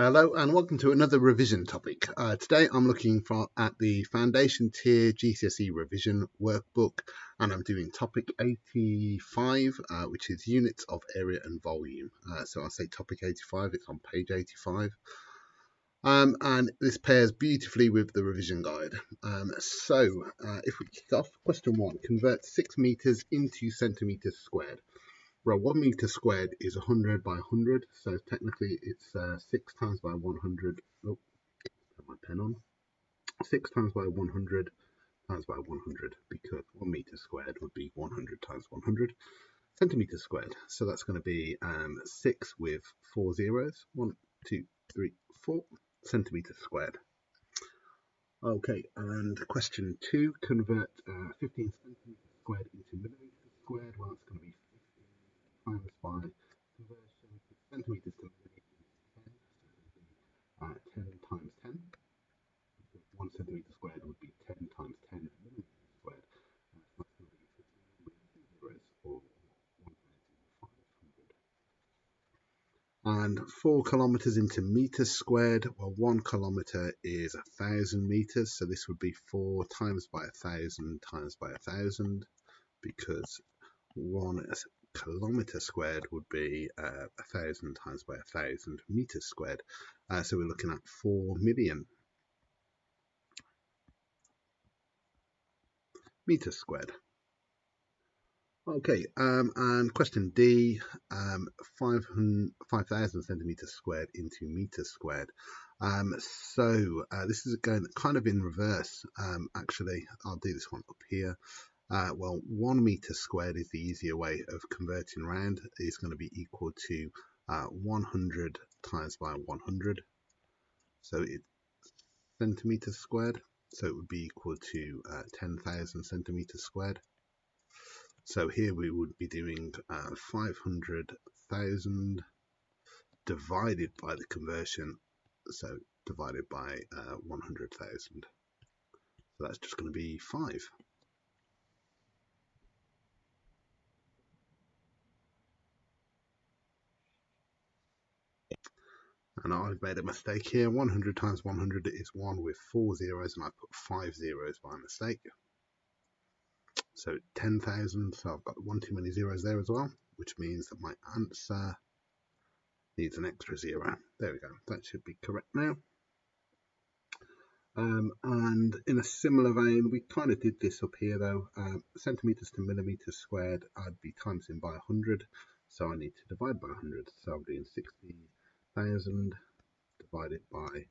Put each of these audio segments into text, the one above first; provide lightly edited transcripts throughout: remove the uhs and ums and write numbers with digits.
Hello and welcome to another revision topic. Today I'm looking at the Foundation Tier GCSE Revision Workbook, and I'm doing topic 85, which is units of area and volume. So I'll say topic 85, it's on page 85. And this pairs beautifully with the revision guide. If we kick off, question 1, convert 6 meters into centimeters squared. Well, 1 meter squared is 100 by 100, so technically it's 6 times by 100. Oh, put my pen on. 6 times by 100 times by 100, because 1 meter squared would be 100 times 100 centimeters squared. So that's going to be 6 with 4 zeros. 1, 2, 3, 4 centimeters squared. Okay, and question 2, convert 15 centimeters squared into millimeters squared. Well, it's going to be 15 times by conversion to centimeters to millimeters 10, so 10 times 10, because 1 centimeter squared would be 10 times 10 millimeters squared. So that's going to be 15 with 2 zeros, or 1,500. And 4 kilometers into meters squared. Well, 1 kilometer is 1,000 meters, so this would be 4 times by 1,000 times by 1,000, because 1 kilometer squared would be 1,000 times by 1,000 meters squared. So we're looking at 4 million meters squared. Okay, and question D, 5,000 centimeters squared into meters squared. This is going kind of in reverse. Actually, I'll do this one up here. Well, 1 meter squared is the easier way of converting round. It's going to be equal to 100 times by 100. So it's centimeters squared. So it would be equal to 10,000 centimeters squared. So here we would be doing 500,000 divided by the conversion. So divided by 100,000. So that's just going to be 5. And I've made a mistake here. 100 times 100 is 1 with 4 zeros, and I put 5 zeros by mistake. So 10,000, so I've got one too many zeros there as well, which means that my answer needs an extra 0. There we go, that should be correct now. And in a similar vein, we kind of did this up here though. Centimeters to millimeters squared, I'd be timesing by 100, so I need to divide by 100. So I'm doing 60,000 divided by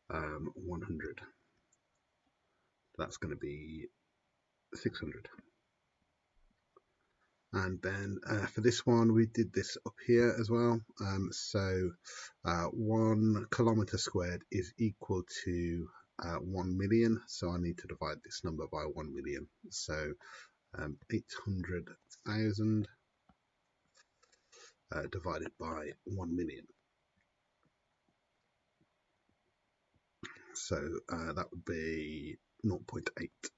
100. That's going to be 600. And then for this one, we did this up here as well. 1 kilometer squared is equal to 1 million. So I need to divide this number by 1 million. So 800,000 divided by 1 million. So that would be 0.8.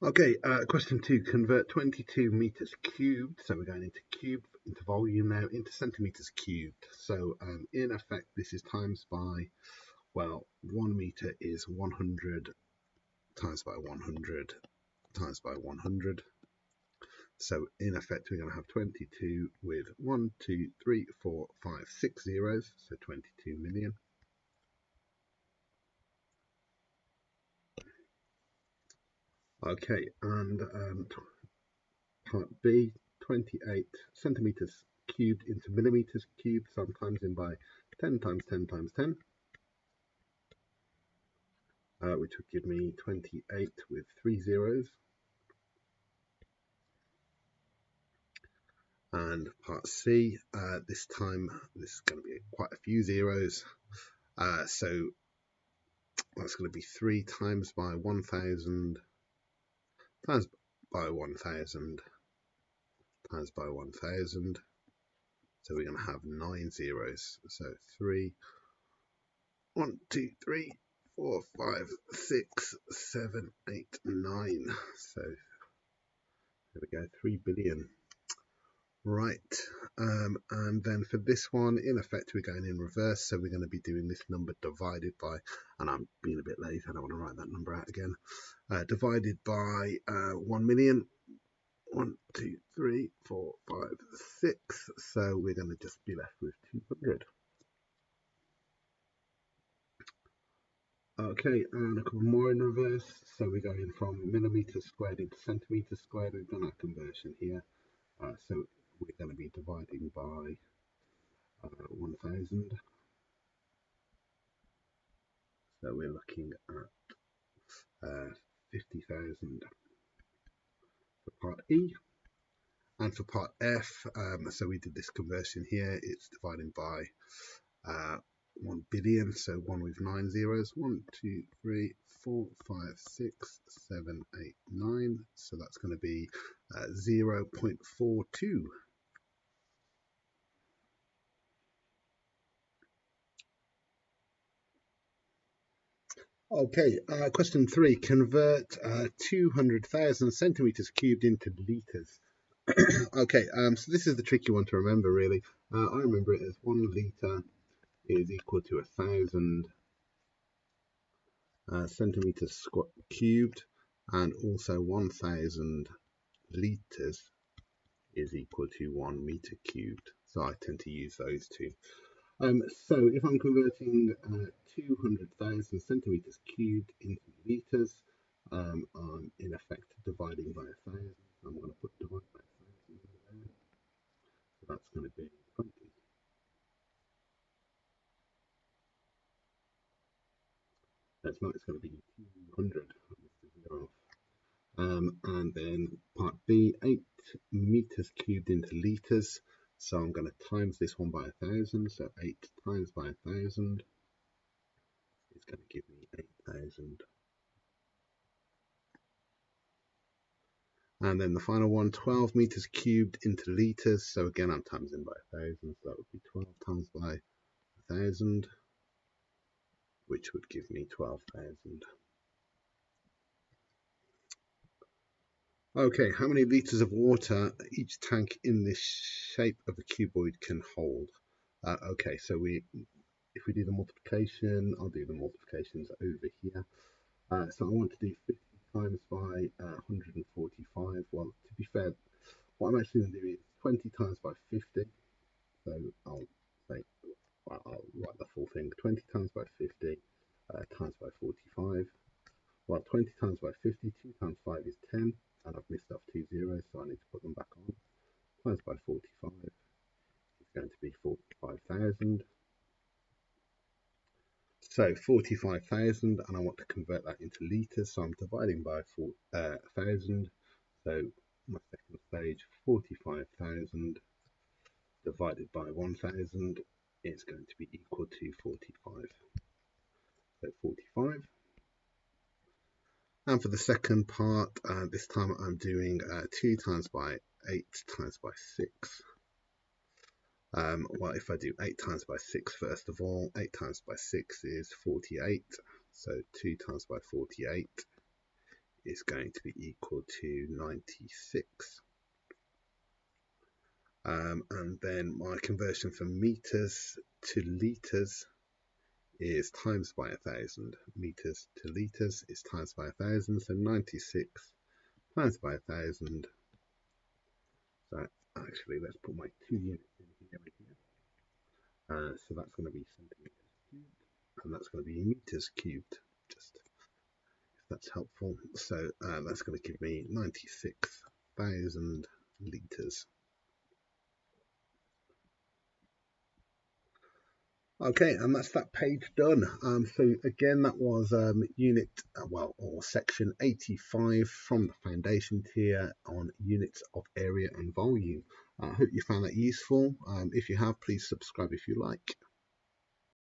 Okay, question 2, convert 22 meters cubed, so we're going into cubed, into volume now, into centimeters cubed. So in effect, this is times by, well, 1 meter is 100 times by 100 times by 100. So in effect, we're going to have 22 with 1, 2, 3, 4, 5, 6 zeros, so 22 million. Okay, and part B, 28 centimeters cubed into millimeters cubed, so I'm timesing by 10 times 10 times 10, which would give me 28 with 3 zeros. And part C, this time this is going to be quite a few zeros, so that's going to be 3 times by 1,000 times by 1,000 times by 1,000. So we're going to have 9 zeros. So 3, 1, 2, 3, 4, 5, 6, 7, 8, 9. So there we go, 3 billion. Right, and then for this one, in effect, we're going in reverse. So we're going to be doing this number divided by, and I'm being a bit lazy, I don't want to write that number out again, divided by 1 million. 1, 2, 3, 4, 5, 6. So we're going to just be left with 200. Okay, and a couple more in reverse. So we're going from millimeters squared into centimeters squared. We've done our conversion here. So we're going to be dividing by 1000. So we're looking at 50,000 for part E. And for part F, so we did this conversion here. It's dividing by 1 billion, so 1 with 9 zeros. 1, 2, 3, 4, 5, 6, 7, 8, 9. So that's going to be 0.42. Okay, question 3. Convert 200,000 centimeters cubed into liters. Okay, so this is the tricky one to remember, really. I remember it as 1 liter is equal to 1,000 centimeters cubed, and also 1,000 liters is equal to 1 meter cubed. So I tend to use those two. So if I'm converting 200,000 centimeters cubed into liters, I'm in effect dividing by 1,000. I'm going to put divide by 1,000 there. So that's going to be 20. That's not, it's going to be 200. And then part B, 8 meters cubed into liters. So I'm going to times this one by 1,000. So 8 times by 1,000 is going to give me 8,000. And then the final one, 12 meters cubed into liters. So again, I'm timesing by 1,000. So that would be 12 times by 1,000, which would give me 12,000. Okay, how many liters of water each tank in this shape of a cuboid can hold? Okay, so if we do the multiplication, I'll do the multiplications over here. So I want to do 50 times by 145. Well, to be fair, what I'm actually going to do is 20 times by 50. So I'll say, well, I'll write the full thing. 20 times by 50 times by 45. Well, 20 times by 50, 2 times 5 is 10, and I've missed off 2 zeros, so I need to put them back on. Times by 45 is going to be 45,000. So 45,000, and I want to convert that into litres, so I'm dividing by 1,000. So my second stage, 45,000 divided by 1,000 is going to be equal to 45. So 45. And for the second part, this time I'm doing 2 times by 8 times by 6. Well, if I do 8 times by 6 first of all, 8 times by 6 is 48. So 2 times by 48 is going to be equal to 96. And then my conversion from meters to liters is times by 1,000. Meters to liters is times by 1,000. So 96 times by 1,000. So actually, let's put my 2 units in here. So that's going to be centimeters cubed, and that's going to be meters cubed. Just if that's helpful. So that's going to give me 96,000 liters. Okay, and that's that page done. So again, that was unit, or section 85 from the foundation tier on units of area and volume. I hope you found that useful. If you have, please subscribe if you like.